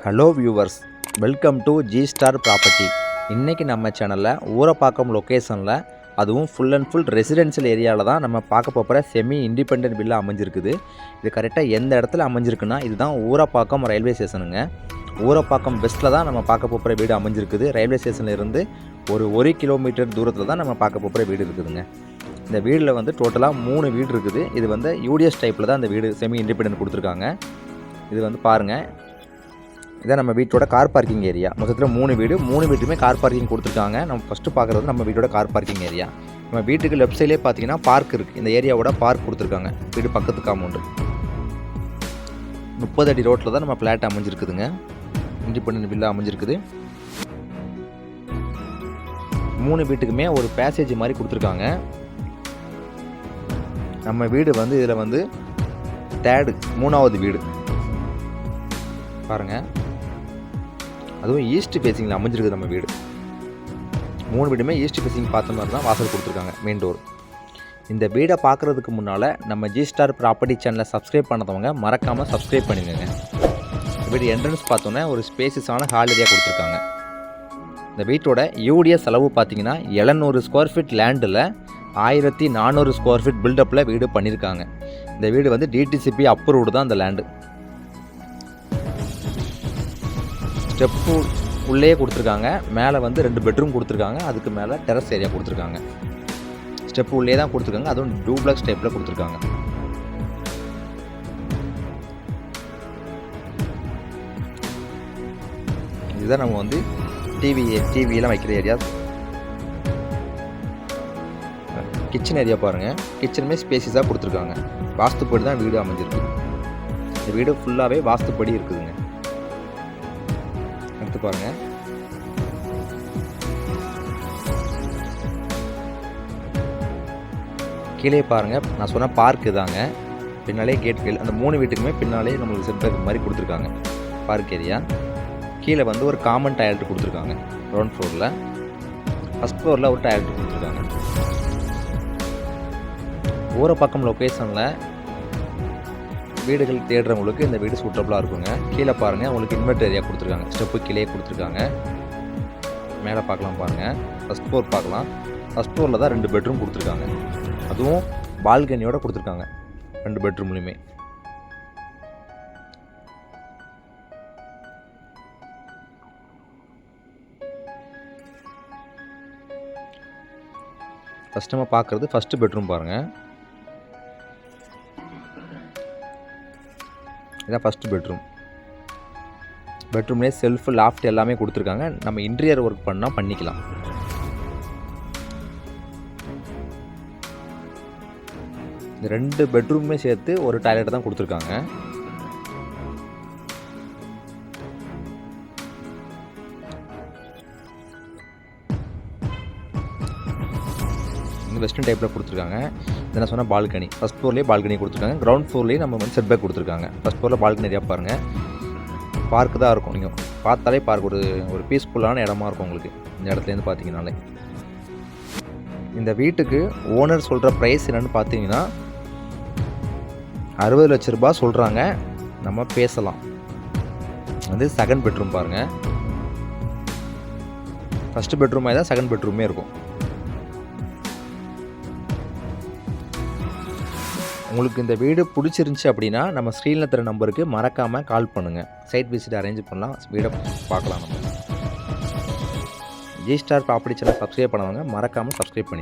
Hello viewers, welcome to G star property. இன்றைக்கி நம்ம சேனலில் ஊரப்பாக்கம் லொக்கேஷனில், அதுவும் ஃபுல் அண்ட் ஃபுல் ரெசிடென்ஷியல் ஏரியாவில் தான் நம்ம பார்க்க போகிற செமி இண்டிபெண்டன்ட் வில்லா அமைஞ்சிருக்குது. இது கரெக்டாக எந்த இடத்துல அமைஞ்சிருக்குன்னா, இதுதான் ஊரப்பாக்கம் ரயில்வே ஸ்டேஷனுங்க. ஊரப்பாக்கம் பெஸ்ட்டில் தான் நம்ம பார்க்க போகிற வீடு அமைஞ்சிருக்குது. ரயில்வே ஸ்டேஷனில் இருந்து ஒரு கிலோமீட்டர் தூரத்தில் தான் நம்ம பார்க்க போகிற வீடு இருக்குதுங்க. இந்த வீடில் வந்து டோட்டலாக 3 வீடு இருக்குது. இது வந்து யூடிஎஸ் டைப்பில் தான் அந்த வீடு செமி இண்டிபெண்டன்ட் கொடுத்துருக்காங்க. இது வந்து பாருங்கள், இதான் நம்ம வீட்டோட கார் பார்க்கிங் ஏரியா. மொத்தத்தில் 3 வீடு, 3 வீட்டுமே கார் பார்க்கிங் கொடுத்துருக்காங்க. நம்ம ஃபஸ்ட்டு பார்க்குறது நம்ம வீட்டோட கார் பார்க்கிங் ஏரியா. நம்ம வீட்டுக்கு லெஃப்ட் சைட்லேயே பார்த்தீங்கன்னா பார்க் இருக்குது. இந்த ஏரியாவோட பார்க் கொடுத்துருக்காங்க. வீடு பக்கத்து காம்பவுண்டு 30 அடி ரோட்டில் தான் நம்ம ஃப்ளாட் அமைஞ்சிருக்குதுங்க. இண்டிபெண்டன்ட் வில்லா அமைஞ்சிருக்குது. 3 வீட்டுக்குமே ஒரு பேசேஜ் மாதிரி கொடுத்துருக்காங்க. நம்ம வீடு வந்து இதில் வந்து மூணாவது வீடு பாருங்கள். அதுவும் ஈஸ்ட் ஃபேஸிங்கில் அமைஞ்சிருக்குது நம்ம வீடு. 3 வீடுமே ஈஸ்ட் ஃபேஸிங் பார்த்த மாதிரி தான் வாசல் கொடுத்துருக்காங்க, மெயின் டோர். இந்த வீடை பார்க்குறதுக்கு முன்னால் நம்ம ஜி ஸ்டார் ப்ராப்பர்ட்டி சேனலை சப்ஸ்கிரைப் பண்ணதவங்க மறக்காமல் சப்ஸ்கிரைப் பண்ணிடுங்க. வீடு என்ட்ரன்ஸ் பார்த்தோன்னே ஒரு ஸ்பேசியஸான ஹால் ஏரியா கொடுத்துருக்காங்க. இந்த வீட்டோட யூடிஎஸ் செலவு பார்த்தீங்கன்னா 700 ஸ்கொயர் ஃபீட் லேண்டில் 1400 ஸ்கொயர் ஃபீட் பில்டப்பில் வீடு பண்ணியிருக்காங்க. இந்த வீடு வந்து டிடிசிபி அப்ரூவ்டு தான் இந்த லேண்டு. ஸ்டெப்பு உள்ளே கொடுத்துருக்காங்க. மேலே வந்து 2 பெட்ரூம் கொடுத்துருக்காங்க. அதுக்கு மேலே டெரஸ் ஏரியா கொடுத்துருக்காங்க. ஸ்டெப்பு உள்ளே தான் கொடுத்துருக்காங்க. அதுவும் டூப்ளக்ஸ் டைப்பில் கொடுத்துருக்காங்க. இதுதான் நம்ம வந்து டிவியெல்லாம் வைக்கிற ஏரியா. கிச்சன் ஏரியா பாருங்கள். கிச்சனுமே ஸ்பேசியஸாக கொடுத்துருக்காங்க. வாஸ்துப்படி தான் வீடு அமைஞ்சிருக்கு. இந்த வீடு ஃபுல்லாகவே வாஸ்துப்படி இருக்குதுங்க. எடுத்து பாருங்கள். கீழே பாருங்கள், நான் சொன்ன பார்க் தாங்க. பின்னாலே கேட் கீழே அந்த 3 வீட்டுக்குமே பின்னாலே நம்மளுக்கு செட் மாதிரி கொடுத்துருக்காங்க. Park area. கீழே வந்து ஒரு காமன் டாய்லெட் கொடுத்துருக்காங்க. கிரவுண்ட் ஃப்ளோரில், ஃபஸ்ட் ஃப்ளோரில் ஒரு டாய்லெட் கொடுத்துருக்காங்க. ஊரப்பாக்கம் லொக்கேஷனில் வீடுகள் தேடுறவங்களுக்கு இந்த வீடு சூட்டபுளாக இருக்குங்க. கீழே பாருங்கள், உங்களுக்கு இன்வெர்டர் ஏரியா கொடுத்துருக்காங்க. ஸ்டெப்பு கீழே கொடுத்துருக்காங்க. மேலே பார்க்கலாம் பாருங்கள். ஃபஸ்ட் ஃப்ளோர் பார்க்கலாம். ஃபஸ்ட் ஃப்ளோரில் தான் 2 பெட்ரூம் கொடுத்துருக்காங்க. அதுவும் பால்கனியோடு கொடுத்துருக்காங்க 2 பெட்ரூம்லையுமே. ஃபஸ்ட் நம்ம பார்க்குறது ஃபஸ்ட்டு பெட்ரூம் பாருங்கள். இதான் ஃபஸ்ட்டு பெட்ரூம். பெட்ரூம்லேயே செல்ஃபு, லாஃப்ட் எல்லாமே கொடுத்துருக்காங்க. நம்ம இன்டீரியர் ஒர்க் பண்ணால் பண்ணிக்கலாம். இந்த 2 பெட்ரூமே சேர்த்து ஒரு டாய்லெட் தான் கொடுத்துருக்காங்க. வெஸ்டர்ன் டைப்பில் கொடுத்துருக்காங்க. இதை சொன்னால் பால்கனி. ஃபஸ்ட் ஃப்ளோர்லேயே பால்கனி கொடுத்துருக்காங்க. கிரவுண்ட் ஃப்ளோர்லேயே நம்ம வந்து செட் பேக் கொடுத்துருக்காங்க. ஃபஸ்ட் ஃப்ளோரில் பால்கனி ஏரியா பாருங்கள். பார்க்கு தான் இருக்கும். நீங்கள் பார்த்தாலே பார்க் ஒரு பீஸ்ஃபுல்லான இடமா இருக்கும் உங்களுக்கு இந்த இடத்துலேருந்து பார்த்தீங்கன்னாலே. இந்த வீட்டுக்கு ஓனர் சொல்கிற ப்ரைஸ் என்னென்னு பார்த்தீங்கன்னா 60 லட்ச ரூபா சொல்கிறாங்க. நம்ம பேசலாம். வந்து செகண்ட் பெட்ரூம் பாருங்கள். ஃபஸ்ட்டு பெட்ரூமாக தான் செகண்ட் பெட்ரூமே இருக்கும். உங்களுக்கு இந்த வீடு பிடிச்சிருந்துச்சி அப்படின்னா நம்ம ஸ்க்ரீனில் தர நம்பருக்கு மறக்காமல் கால் பண்ணுங்கள். சைட் விசிட் அரேஞ்ச் பண்ணலாம். வீடை பார்க்கலாம். நம்ம G star property channel subscribe பண்ணவங்க மறக்காமல் சப்ஸ்கிரைப் பண்ணிடுங்க.